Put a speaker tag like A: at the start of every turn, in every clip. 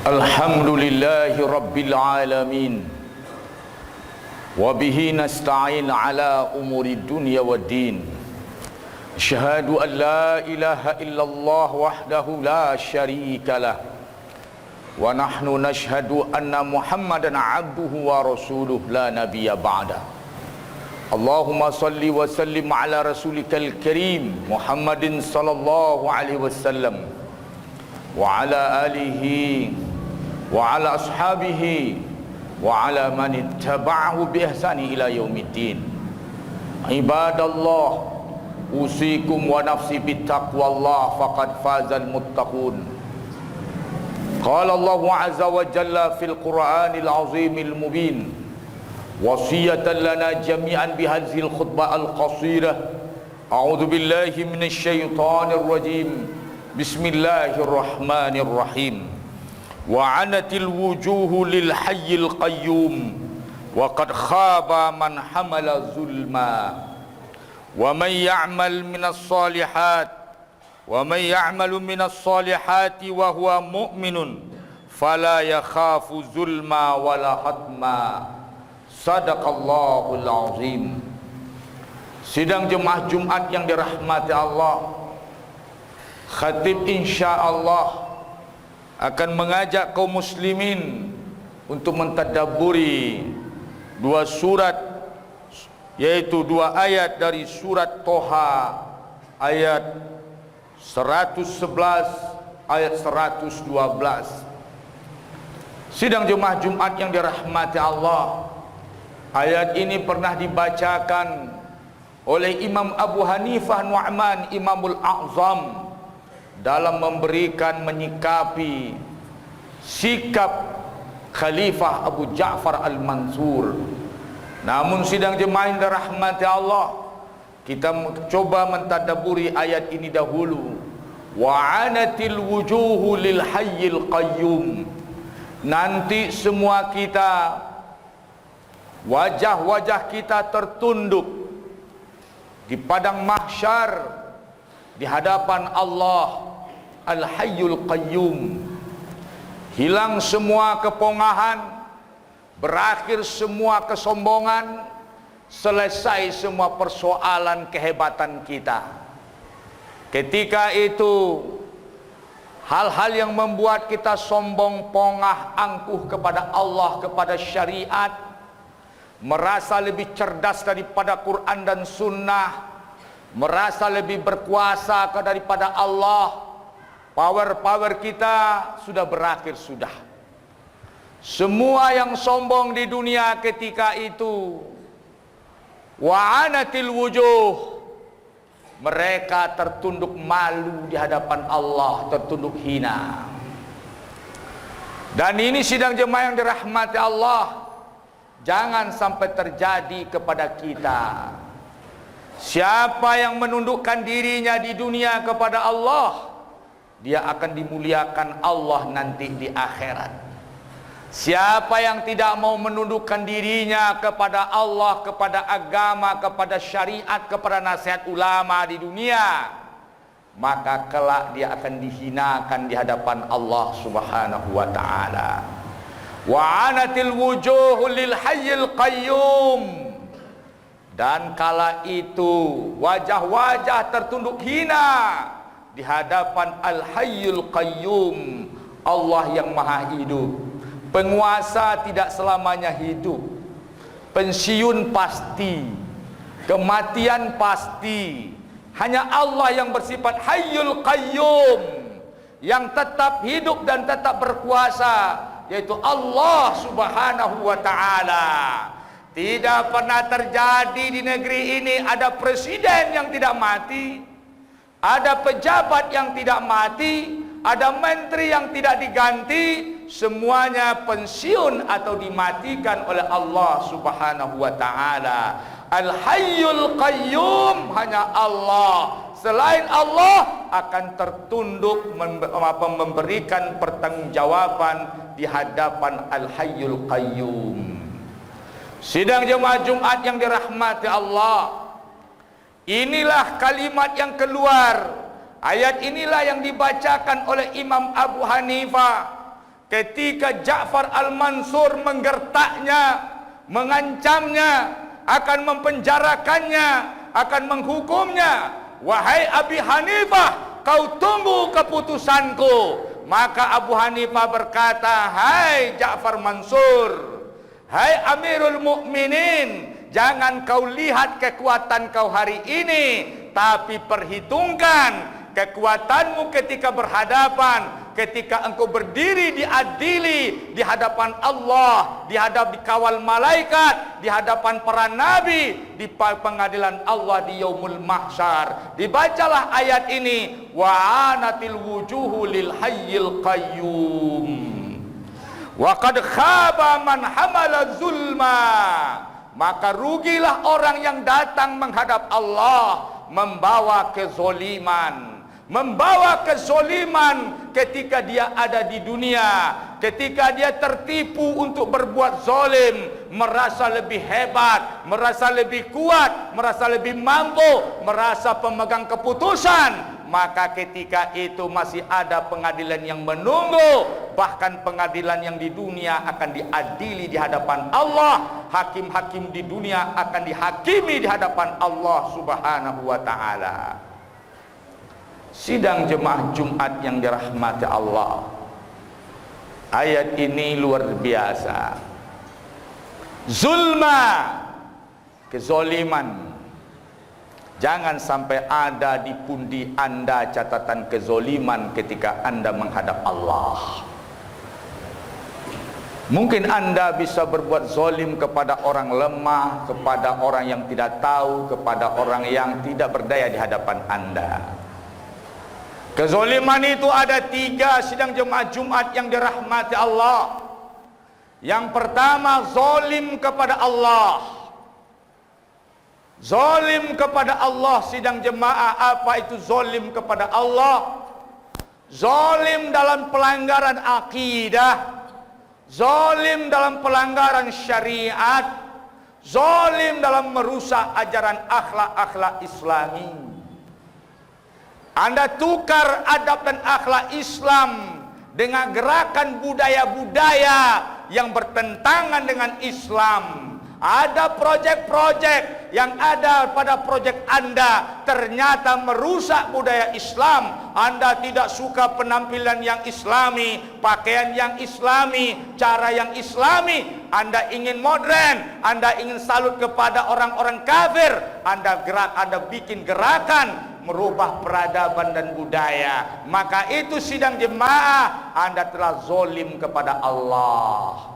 A: Alhamdulillahi Rabbil Alamin. Wabihi nasta'in ala umuri dunya wa din. Asyhadu an la ilaha illallah wahdahu la syarika lah. Wa nahnu nashhadu anna Muhammadan abduhu wa rasuluh la nabiyya ba'da. Allahumma salli wa sallim ala rasulikal karim Muhammadin sallallahu alaihi wasallam wa ala alihi wa ala ashabihi wa ala man ittaba'ahu bi ihsani ila yaumiddin. Ibadallah, usikum wa nafsi bittaqwallah faqad fazal muttaqun. Qala Allah azza wa jalla fil Qur'anil azimil mubin wasiyatan lana jami'an bihadzal khutbah al-qasirah. A'udzu billahi minasy syaithanir rajim. Bismillahirrahmanirrahim. Wa anatil wujuhu lil hayyil qayyum wa qad khaba man hamala zulma wa man ya'mal minas salihat wa man ya'malu minas salihati wa huwa mu'minun fala yakhafu zulma wala hatma. Sadaqallahul azim. Sidang jemaah Jumat yang dirahmati Allah, khatib insyaallah akan mengajak kaum muslimin untuk mentadabburi dua surat, yaitu dua ayat dari surat Toha, ayat 111 ayat 112. Sidang jemaah Jumat yang dirahmati Allah, ayat ini pernah dibacakan oleh Imam Abu Hanifah Nu'man Imamul A'zam dalam memberikan menyikapi sikap Khalifah Abu Ja'far Al-Mansur. Namun sidang jemaah yang dirahmati Allah, kita coba mentadabburi ayat ini dahulu. Wa anatil wujuhu lil hayyil qayyum. Nanti semua kita, wajah-wajah kita tertunduk di padang mahsyar di hadapan Allah Al-Hayyul Qayyum. Hilang semua kepongahan, berakhir semua kesombongan, selesai semua persoalan kehebatan kita. Ketika itu hal-hal yang membuat kita sombong, pongah, angkuh kepada Allah, kepada syariat, merasa lebih cerdas daripada Quran dan Sunnah, merasa lebih berkuasa daripada Allah, power kita sudah berakhir sudah. Semua yang sombong di dunia ketika itu, wa anatil wujuh, mereka tertunduk malu di hadapan Allah, tertunduk hina. Dan ini sidang jemaah yang dirahmati Allah, jangan sampai terjadi kepada kita. Siapa yang menundukkan dirinya di dunia kepada Allah, dia akan dimuliakan Allah nanti di akhirat. Siapa yang tidak mau menundukkan dirinya kepada Allah, kepada agama, kepada syariat, kepada nasihat ulama di dunia, maka kelak dia akan dihinakan di hadapan Allah Subhanahu wa ta'ala. Wa anatil wujuhu lil hayyil qayyum. Dan kala itu wajah-wajah tertunduk hina di hadapan Al-Hayyul Qayyum, Allah yang maha hidup. Penguasa tidak selamanya hidup, pensiun pasti, kematian pasti. Hanya Allah yang bersifat Hayyul Qayyum, yang tetap hidup dan tetap berkuasa, yaitu Allah Subhanahu wa ta'ala. Tidak pernah terjadi di negeri ini ada presiden yang tidak mati, ada pejabat yang tidak mati, ada menteri yang tidak diganti. Semuanya pensiun atau dimatikan oleh Allah Subhanahu wa ta'ala. Al-Hayyul Qayyum, hanya Allah. Selain Allah akan tertunduk memberikan pertanggungjawaban di hadapan Al-Hayyul Qayyum. Sidang jemaah Jumat yang dirahmati Allah, inilah kalimat yang keluar. Ayat inilah yang dibacakan oleh Imam Abu Hanifah ketika Ja'far al-Mansur menggertaknya, mengancamnya, akan mempenjarakannya, akan menghukumnya. Wahai Abi Hanifah, kau tunggu keputusanku. Maka Abu Hanifah berkata, hai Ja'far Mansur, hai Amirul Mukminin, jangan kau lihat kekuatan kau hari ini, tapi perhitungkan kekuatanmu ketika berhadapan, ketika engkau berdiri diadili di hadapan Allah, dikawal malaikat, di hadapan para nabi, di pengadilan Allah di yaumul mahsyar. Dibacalah ayat ini, wa anatil wujuhu lil hayyil qayyum wa qad khaba man hamala zulma. Maka rugilah orang yang datang menghadap Allah membawa kezoliman, ketika dia ada di dunia, ketika dia tertipu untuk berbuat zalim, merasa lebih hebat, merasa lebih kuat, merasa lebih mampu, merasa pemegang keputusan. Maka ketika itu masih ada pengadilan yang menunggu. Bahkan pengadilan yang di dunia akan diadili di hadapan Allah. Hakim-hakim di dunia akan dihakimi di hadapan Allah Subhanahu wa ta'ala. Sidang jemaah Jumat yang dirahmati Allah, ayat ini luar biasa. Zulma, kezoliman. Jangan sampai ada di pundi Anda catatan kezoliman ketika Anda menghadap Allah. Mungkin Anda bisa berbuat zolim kepada orang lemah, kepada orang yang tidak tahu, kepada orang yang tidak berdaya di hadapan Anda. Kezoliman itu ada 3, sidang jemaah Jumat yang dirahmati Allah. Yang pertama, zolim kepada Allah. Zolim kepada Allah, sidang jemaah. Apa itu zolim kepada Allah? Zolim dalam pelanggaran akidah, zolim dalam pelanggaran syariat, zolim dalam merusak ajaran akhlak-akhlak Islami. Anda tukar adab dan akhlak Islam dengan gerakan budaya-budaya yang bertentangan dengan Islam. Ada proyek-proyek yang ada pada proyek Anda ternyata merusak budaya Islam. Anda tidak suka penampilan yang Islami, pakaian yang Islami, cara yang Islami. Anda ingin modern, Anda ingin salut kepada orang-orang kafir. Anda bikin gerakan merubah peradaban dan budaya. Maka itu sidang jemaah, Anda telah zolim kepada Allah.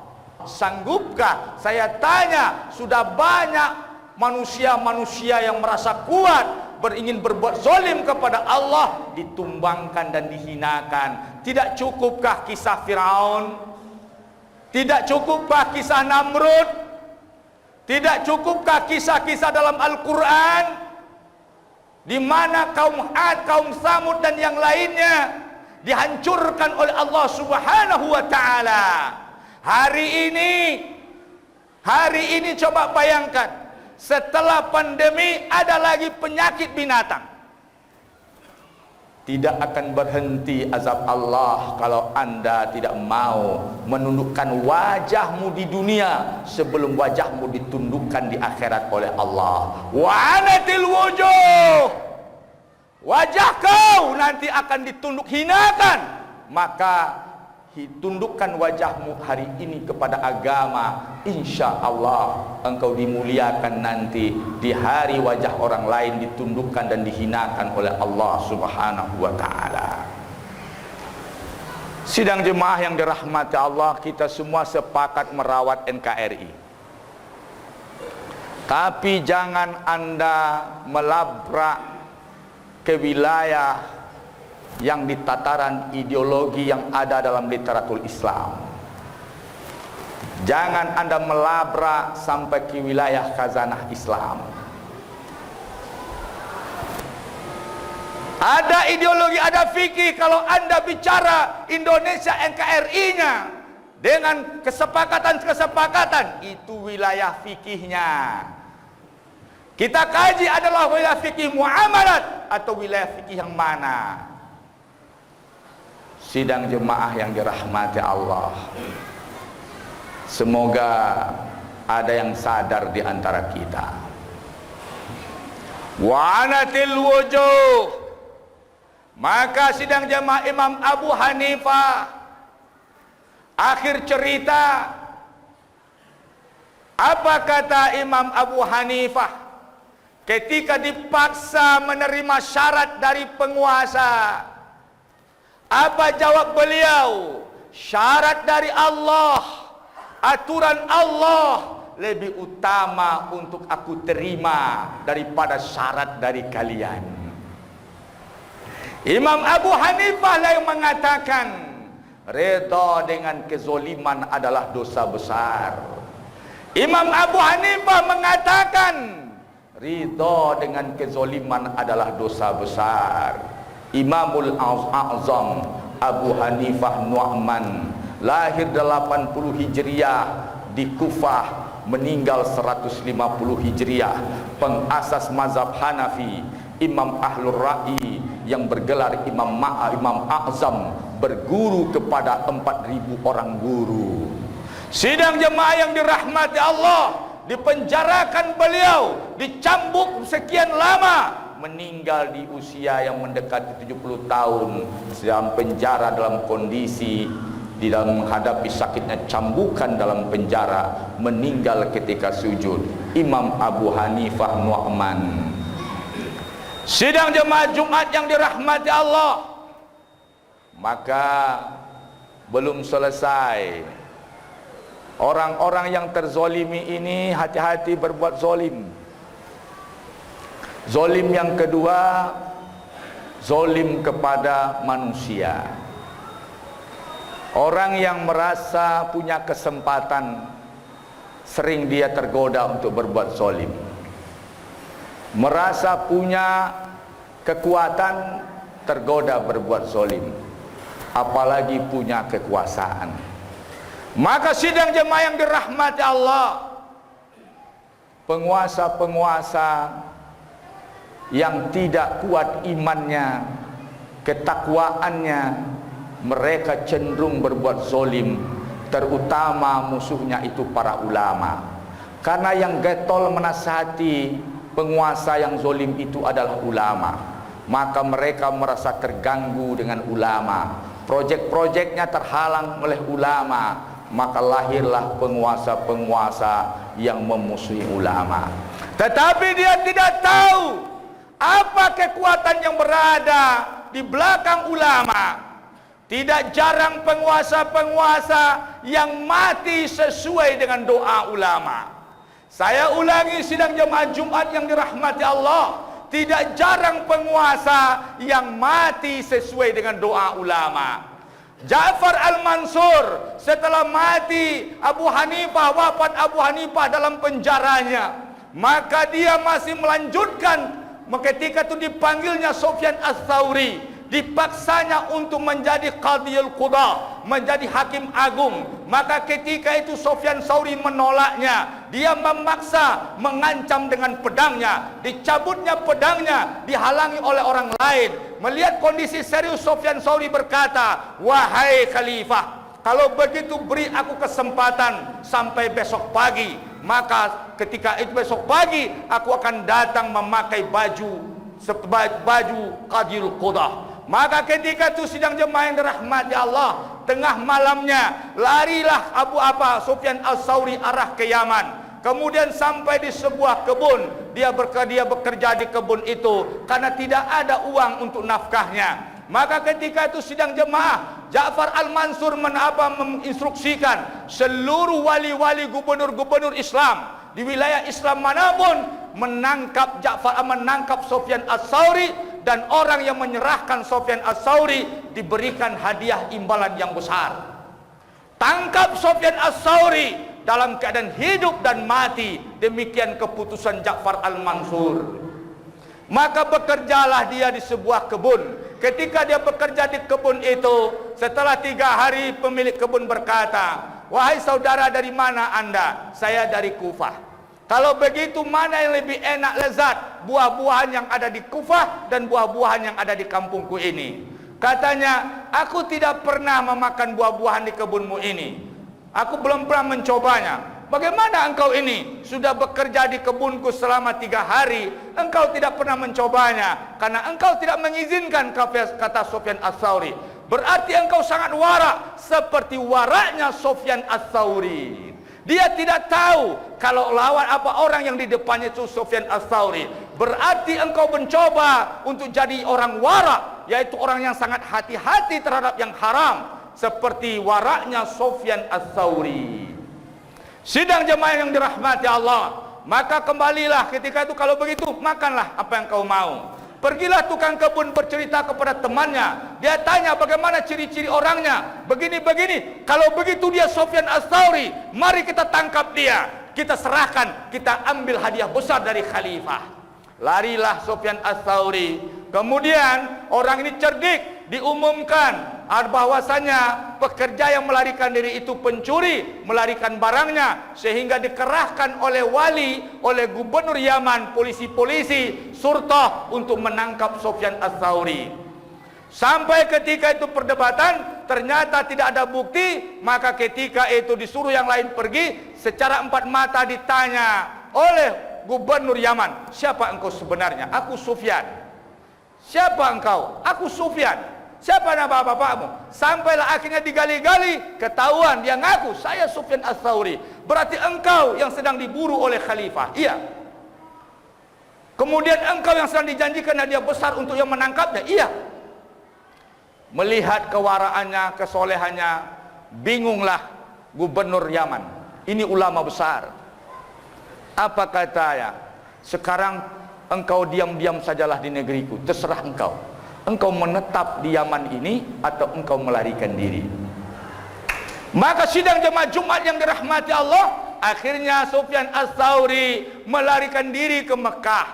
A: Sanggupkah? Saya tanya, sudah banyak manusia-manusia yang merasa kuat, ingin berbuat zalim kepada Allah, ditumbangkan dan dihinakan. Tidak cukupkah kisah Firaun? Tidak cukupkah kisah Namrud? Tidak cukupkah kisah-kisah dalam Al-Quran di mana kaum Ad, kaum Samud dan yang lainnya dihancurkan oleh Allah Subhanahu wa ta'ala? Hari ini coba bayangkan, setelah pandemi ada lagi penyakit binatang. Tidak akan berhenti azab Allah kalau Anda tidak mau menundukkan wajahmu di dunia sebelum wajahmu ditundukkan di akhirat oleh Allah. Wa anatil wujuh, wajah kau nanti akan ditunduk hinakan. Maka tundukkan wajahmu hari ini kepada agama, insya Allah engkau dimuliakan nanti di hari wajah orang lain ditundukkan dan dihinakan oleh Allah Subhanahu wa ta'ala. Sidang jemaah yang dirahmati Allah, kita semua sepakat merawat NKRI. Tapi jangan Anda melabrak ke wilayah yang di tataran ideologi yang ada dalam literatur Islam. Jangan Anda melabrak sampai ke wilayah khazanah Islam. Ada ideologi, ada fikih. Kalau Anda bicara Indonesia NKRI-nya dengan kesepakatan-kesepakatan, itu wilayah fikihnya. Kita kaji adalah wilayah fikih muamalat atau wilayah fikih yang mana? Sidang jemaah yang dirahmati Allah, semoga ada yang sadar di antara kita. Wa'anatil wujuh, maka sidang jemaah Imam Abu Hanifah, akhir cerita, apa kata Imam Abu Hanifah ketika dipaksa menerima syarat dari penguasa? Apa jawab beliau? Syarat dari Allah, aturan Allah lebih utama untuk aku terima daripada syarat dari kalian. Imam Abu Hanifah lah yang mengatakan redha dengan kezoliman adalah dosa besar. Imam Abu Hanifah mengatakan ridha dengan kezoliman adalah dosa besar. Imamul A'zam Abu Hanifah Nu'man lahir 80 Hijriah di Kufah, meninggal 150 Hijriah, pengasas mazhab Hanafi, Imam Ahlur Ra'i yang bergelar Imam A'zam, berguru kepada 4.000 orang guru. Sidang jemaah yang dirahmati Allah, dipenjarakan beliau, dicambuk sekian lama, meninggal di usia yang mendekati 70 tahun dalam penjara, dalam kondisi di dalam menghadapi sakitnya cambukan dalam penjara, meninggal ketika sujud. Imam Abu Hanifah Nu'man. Sidang jemaah Jumat yang dirahmati Allah, maka belum selesai. Orang-orang yang terzolimi ini hati-hati berbuat zolim. Zolim yang kedua, zolim kepada manusia. Orang yang merasa punya kesempatan, sering dia tergoda untuk berbuat zolim. Merasa punya kekuatan, tergoda berbuat zolim. Apalagi punya kekuasaan. Maka sidang jemaah yang dirahmati Allah, penguasa-penguasa yang tidak kuat imannya, ketakwaannya, mereka cenderung berbuat zolim, terutama musuhnya itu para ulama. Karena yang getol menasihati penguasa yang zolim itu adalah ulama, maka mereka merasa terganggu dengan ulama, proyek-proyeknya terhalang oleh ulama, maka lahirlah penguasa-penguasa yang memusuhi ulama. Tetapi dia tidak tahu apa kekuatan yang berada di belakang ulama. Tidak jarang penguasa-penguasa yang mati sesuai dengan doa ulama. Saya ulangi sidang jemaah Jumat yang dirahmati Allah, tidak jarang penguasa yang mati sesuai dengan doa ulama. Ja'far al-Mansur setelah mati Abu Hanifah, wafat Abu Hanifah dalam penjaranya, maka dia masih melanjutkan. Ketika itu dipanggilnya Sufyan Ats-Tsauri, dipaksanya untuk menjadi qadhiyul qudha, menjadi hakim agung. Maka ketika itu Sufyan Tsauri menolaknya, dia memaksa, mengancam dengan pedangnya, dicabutnya pedangnya, dihalangi oleh orang lain. Melihat kondisi serius, Sufyan Tsauri berkata, "Wahai khalifah, kalau begitu beri aku kesempatan sampai besok pagi. Maka ketika itu besok pagi aku akan datang memakai baju qadhiyul qudha." Maka ketika itu sidang jemaah yang dirahmati Allah, tengah malamnya larilah Sufyan Ats-Tsauri arah ke Yaman. Kemudian sampai di sebuah kebun, dia bekerja di kebun itu karena tidak ada uang untuk nafkahnya. Maka ketika itu sidang jemaah, Ja'far al-Mansur menginstruksikan seluruh wali-wali gubernur-gubernur Islam di wilayah Islam manapun menangkap Sufyan Ats-Tsauri, dan orang yang menyerahkan Sufyan Ats-Tsauri diberikan hadiah imbalan yang besar. Tangkap Sufyan Ats-Tsauri dalam keadaan hidup dan mati. Demikian keputusan Ja'far al-Mansur. Maka bekerjalah dia di sebuah kebun. Ketika dia bekerja di kebun itu, setelah 3 hari pemilik kebun berkata, "Wahai saudara, dari mana Anda?" "Saya dari Kufah." "Kalau begitu mana yang lebih enak lezat, buah-buahan yang ada di Kufah dan buah-buahan yang ada di kampungku ini?" Katanya, aku tidak pernah memakan buah-buahan di kebunmu ini. Aku belum pernah mencobanya. Bagaimana engkau ini sudah bekerja di kebunku selama 3 hari, engkau tidak pernah mencobanya? Karena engkau tidak mengizinkan, kata Sufyan Ats-Tsauri. Berarti engkau sangat warak, seperti waraknya Sufyan Ats-Tsauri. Dia tidak tahu kalau lawan apa orang yang di depannya itu Sufyan Ats-Tsauri. Berarti engkau mencoba untuk jadi orang warak, yaitu orang yang sangat hati-hati terhadap yang haram, seperti waraknya Sufyan Ats-Tsauri. Sidang jemaah yang dirahmati Allah, maka kembalilah ketika itu, kalau begitu makanlah apa yang kau mau. Pergilah tukang kebun bercerita kepada temannya. Dia tanya bagaimana ciri-ciri orangnya. Begini-begini. Kalau begitu dia Sufyan Ats-Tsauri, mari kita tangkap dia. Kita serahkan, kita ambil hadiah besar dari khalifah. Larilah Sufyan Ats-Tsauri. Kemudian orang ini cerdik, diumumkan bahwasanya pekerja yang melarikan diri itu pencuri, melarikan barangnya, sehingga dikerahkan oleh wali, oleh gubernur Yaman, polisi-polisi surtah untuk menangkap Sufyan Ats-Tsauri. Sampai ketika itu perdebatan, ternyata tidak ada bukti. Maka ketika itu disuruh yang lain pergi, secara 4 mata ditanya oleh gubernur Yaman, siapa engkau sebenarnya? Aku Sufyan. Siapa engkau? Aku Sufyan. Siapa nama bapakmu? Sampailah akhirnya digali-gali, ketahuan dia ngaku, saya Sufyan Ats-Tsauri. Berarti engkau yang sedang diburu oleh khalifah. Iya. Kemudian engkau yang sedang dijanjikan hadiah besar untuk yang menangkapnya. Iya. Melihat kewaraannya, kesolehannya, bingunglah gubernur Yaman. Ini ulama besar. Apa katanya? Sekarang engkau diam-diam sajalah di negeriku, terserah engkau. Engkau menetap di Yaman ini atau engkau melarikan diri. Maka sidang jemaah Jumat yang dirahmati Allah, akhirnya Sufyan Ats-Tsauri melarikan diri ke Mekah.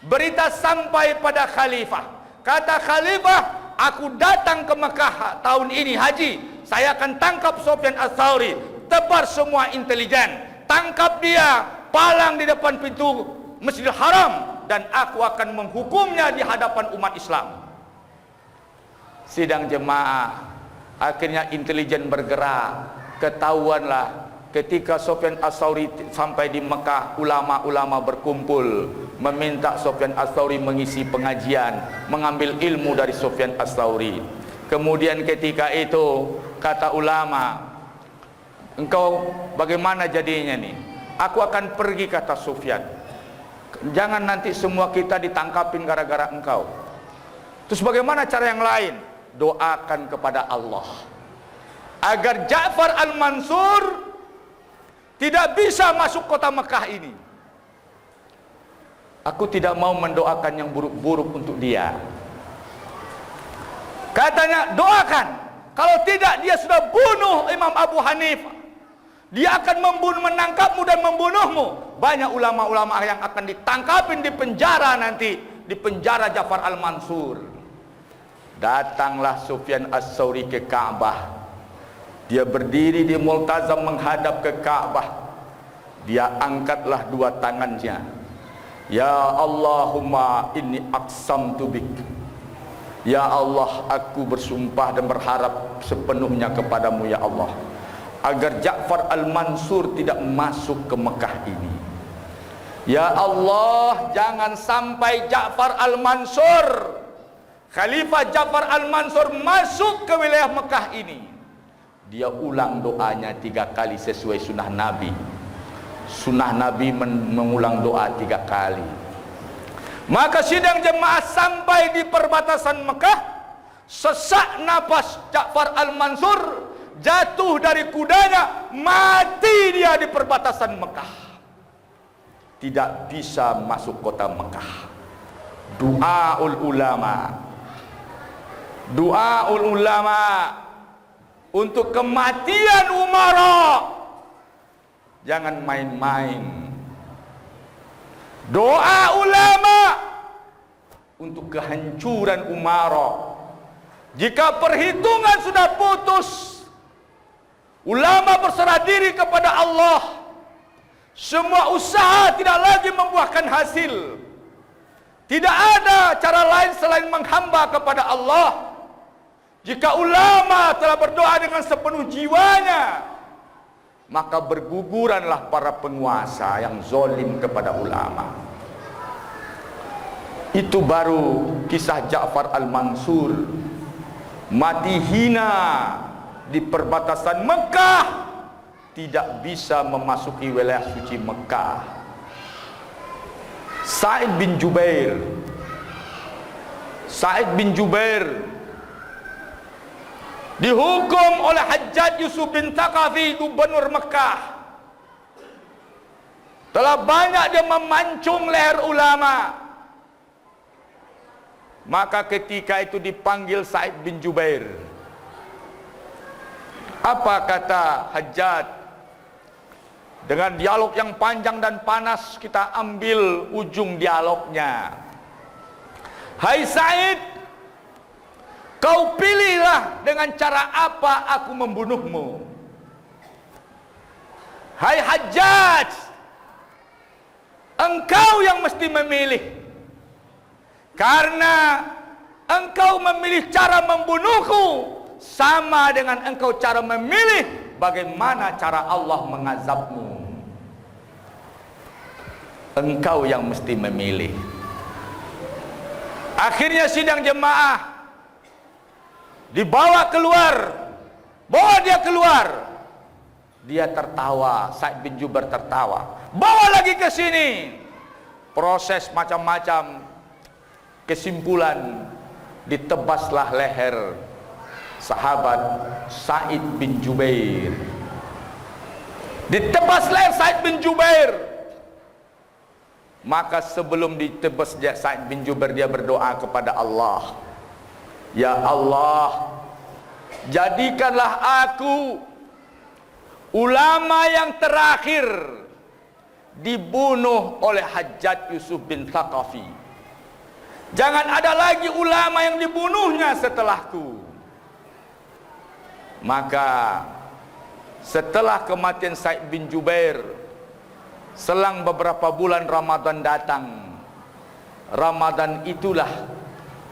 A: Berita sampai pada khalifah. Kata khalifah, aku datang ke Mekah tahun ini haji, saya akan tangkap Sufyan Ats-Tsauri. Tebar semua intelijen, tangkap dia, palang di depan pintu Masjidil Haram, dan aku akan menghukumnya di hadapan umat Islam. Sidang jemaah, akhirnya intelijen bergerak. Ketahuanlah ketika Sufyan Ats-Tsauri sampai di Mekah, ulama-ulama berkumpul meminta Sufyan Ats-Tsauri mengisi pengajian, mengambil ilmu dari Sufyan Ats-Tsauri. Kemudian ketika itu kata ulama, engkau bagaimana jadinya nih? Aku akan pergi, kata Sufyan. Jangan nanti semua kita ditangkapin gara-gara engkau. Terus bagaimana cara yang lain? Doakan kepada Allah agar Ja'far al-Mansur tidak bisa masuk kota Mekah ini. Aku tidak mau mendoakan yang buruk-buruk untuk dia. Katanya, doakan. Kalau tidak, dia sudah bunuh Imam Abu Hanifah. Dia akan menangkapmu dan membunuhmu. Banyak ulama-ulama yang akan ditangkapin di penjara nanti, di penjara Ja'far al-Mansur. Datanglah Sufyan Ats-Tsauri ke Ka'bah. Dia berdiri di Multazam menghadap ke Ka'bah. Dia angkatlah 2 tangannya. Ya Allahumma inni aqsamtu bik. Ya Allah, aku bersumpah dan berharap sepenuhnya kepadamu ya Allah, agar Ja'far al-Mansur tidak masuk ke Mekah ini. Ya Allah, jangan sampai Ja'far al-Mansur, Khalifah Ja'far al-Mansur masuk ke wilayah Mekah ini. Dia ulang doanya 3 kali sesuai sunnah Nabi. Sunnah Nabi mengulang doa 3 kali. Maka sidang jemaah sampai di perbatasan Mekah, sesak napas Ja'far al-Mansur, jatuh dari kudanya, mati dia di perbatasan Mekah. Tidak bisa masuk kota Mekah. Doaul ulama, doaul ulama untuk kematian umara. Jangan main-main. Doa ulama untuk kehancuran umara. Jika perhitungan sudah putus, ulama berserah diri kepada Allah. Semua usaha tidak lagi membuahkan hasil. Tidak ada cara lain selain menghamba kepada Allah. Jika ulama telah berdoa dengan sepenuh jiwanya, maka berguguranlah para penguasa yang zalim kepada ulama. Itu baru kisah Ja'far al-Mansur mati hina di perbatasan Mekah, tidak bisa memasuki wilayah suci Mekah. Sa'id bin Jubair dihukum oleh Hajjaj Yusuf bin Thaqafi, gubernur Mekah. Telah banyak dia memancung leher ulama. Maka ketika itu dipanggil Sa'id bin Jubair. Apa kata Hajjaj? Dengan dialog yang panjang dan panas, kita ambil ujung dialognya. Hai Sa'id, kau pilihlah dengan cara apa aku membunuhmu. Hai Hajjaj, engkau yang mesti memilih. Karena engkau memilih cara membunuhku, sama dengan engkau cara memilih bagaimana cara Allah mengazabmu. Engkau yang mesti memilih. Akhirnya sidang jemaah dibawa keluar, bawa dia keluar. Dia tertawa, Sa'id bin Jubair tertawa. Bawa lagi ke sini. Proses macam-macam. Kesimpulan, ditebaslah leher sahabat Sa'id bin Jubair. Ditebas leher Sa'id bin Jubair. Maka sebelum ditebas Sa'id bin Jubair, dia berdoa kepada Allah. Ya Allah, jadikanlah aku ulama yang terakhir dibunuh oleh Hajjaj Yusuf bin Thaqafi. Jangan ada lagi ulama yang dibunuhnya setelahku. Maka setelah kematian Sa'id bin Jubair, selang beberapa bulan Ramadan datang. Ramadan itulah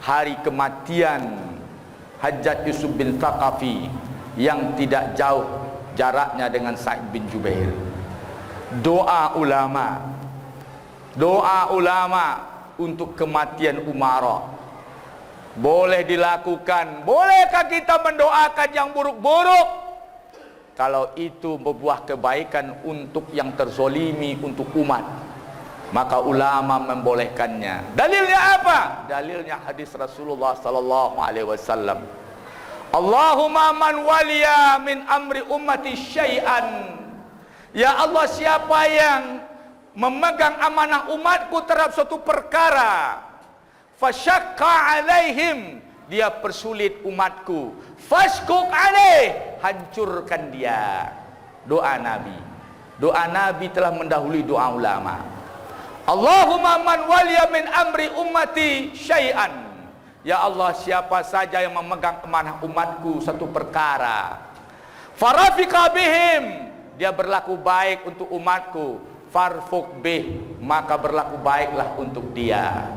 A: hari kematian Hajjaj Yusuf bin Thaqafi yang tidak jauh jaraknya dengan Sa'id bin Jubair. Doa ulama untuk kematian Umarah boleh dilakukan. Bolehkah kita mendoakan yang buruk-buruk? Kalau itu berbuah kebaikan untuk yang terzolimi, untuk umat, maka ulama membolehkannya. Dalilnya apa? Dalilnya hadis Rasulullah sallallahu alaihi wasallam. Allahumma man waliya min amri ummati syai'an. Ya Allah, siapa yang memegang amanah umatku terhadap suatu perkara, fasyaqqa alaihim, dia persulit umatku, fashkuk alaih, hancurkan dia. Doa Nabi telah mendahului doa ulama. Allahumma man waliya min amri ummati syai'an. Ya Allah, siapa saja yang memegang amanah umatku satu perkara, farafiqa bihim, dia berlaku baik untuk umatku, farfuq bih, maka berlaku baiklah untuk dia.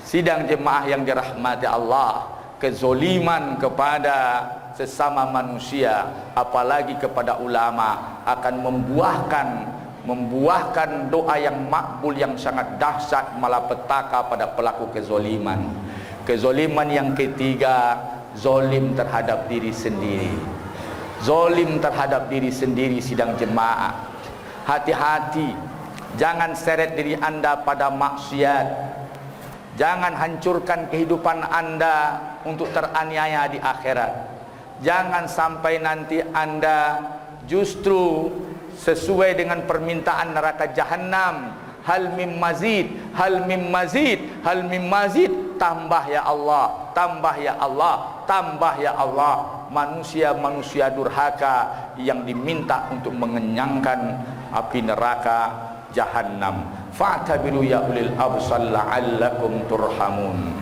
A: Sidang jemaah yang dirahmati Allah, kezoliman kepada sesama manusia, apalagi kepada ulama, akan membuahkan doa yang makbul, yang sangat dahsyat, malapetaka pada pelaku kezoliman. Kezoliman yang ketiga, zolim terhadap diri sendiri. Zolim terhadap diri sendiri, sidang jemaah. Hati-hati, jangan seret diri anda pada maksiat. Jangan hancurkan kehidupan anda untuk teraniaya di akhirat. Jangan sampai nanti anda justru sesuai dengan permintaan neraka jahanam. Hal mim mazid, hal mim mazid, hal mim mazid. Tambah ya Allah, tambah ya Allah, tambah ya Allah. Manusia-manusia durhaka yang diminta untuk mengenyangkan api neraka jahanam. Fa'tabiru ya ulil absar la'allakum turhamun.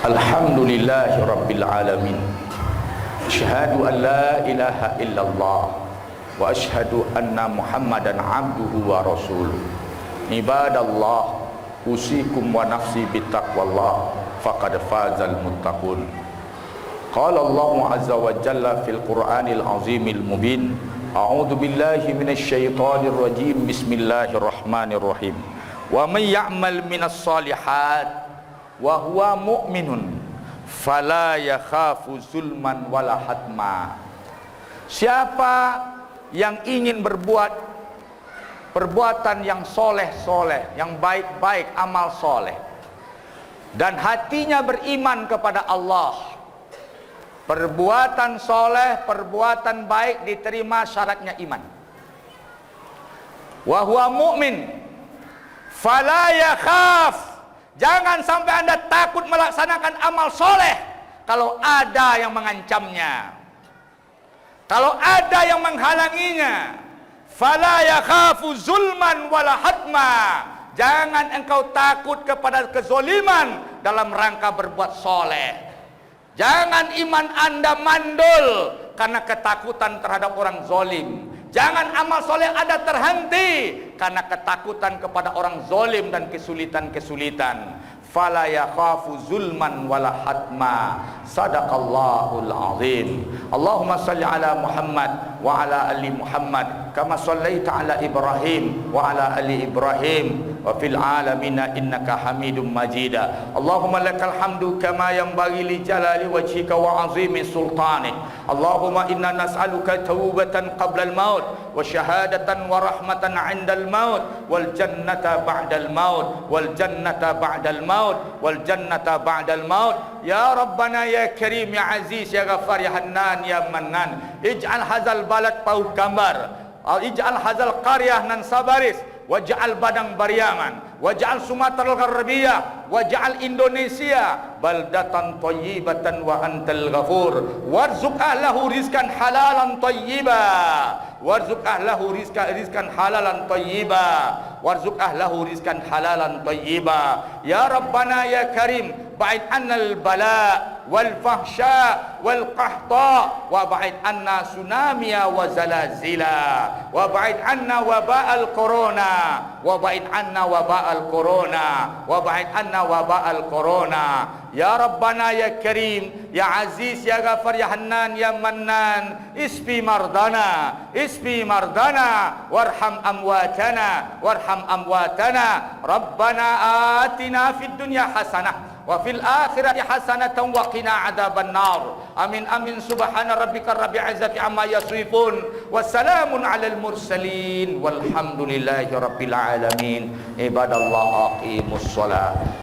A: Alhamdulillahi rabbil alamin. Asyhadu an la ilaha illallah wa asyhadu anna Muhammadan abduhu wa rasuluh. Ibadallah, usikum wa nafsi bittaqwallah, faqad fazal muttaqun. Qala Allah azza wa jalla fil Qur'anil azimil mubin, a'udzu billahi minasy syaithanir rajim, bismillahirrahmanirrahim. Wa may ya'mal minas shalihat wa huwa mu'minun fala yakhafu zulman wala hatma. Siapa yang ingin berbuat perbuatan yang soleh-soleh, yang baik-baik, amal soleh, dan hatinya beriman kepada Allah, perbuatan soleh, perbuatan baik diterima syaratnya iman. Wa huwa mu'min fala yakhaf, jangan sampai Anda takut melaksanakan amal soleh kalau ada yang mengancamnya, kalau ada yang menghalanginya. Fala yakhafu zulman wala hatma, jangan engkau takut kepada kezoliman dalam rangka berbuat soleh. Jangan iman Anda mandul karena ketakutan terhadap orang zolim. Jangan amal soleh Anda terhenti karena ketakutan kepada orang zolim dan kesulitan-kesulitan. Fala yakhafu zulman wala hatma. Sadaqallahul azim. Allahumma salli ala Muhammad wa ala ali Muhammad kama sallaita ala Ibrahim wa ala ali Ibrahim wa fil alamin innaka Hamidum Majid. Allahumma lakal hamdu kama yanbaghi li jalali wajhika wa azimi sultanik. Allahumma inna nas'aluka taubatan qabla al-maut wa syahadatan wa rahmatan 'inda al-maut wal jannata ba'da al-maut wal jannata ba'da al-maut wal jannata ba'da al-maut. Ya Rabbana ya Karim ya Aziz ya Ghaffar ya Hannan ya Mannan, ij'al hadzal balad pauh gambar, ij'al hadzal qaryah nan sabaris, waj'al Badang Bariaman, waj'al Sumatera Gharbiyah, waj'al Indonesia baldatan thayyibatan wa antal ghafur, warzuq ahlahu rizqan halalan thayyiba, warzuq ahlahu rizqan halalan thayyiba, warzuq ahlahu rizqan halalan thayyiba. Ya Rabbana ya Karim, ba'id annal bala wal fahsya wal qahta, wa ba'id anna tsunamiya wa zalazila, wa ba'id anna waba'al corona, wa ba'id anna waba'al corona, wa ba'id anna waba'al corona. Ya Rabbana ya Karim ya Aziz ya Ghafar ya Hannan ya Mannan, isfi mardana, isfi mardana, warham amwatana, warham amwatana. Rabbana atina fid dunya hasanah wa fil akhirati hasanatan wa qina adzaban nar. Amin amin. Subhana rabbika rabbil izzati amma yasifun, wassalamun alal mursalin, walhamdulillahi rabbil alamin. Ibadallah aqimus shalah.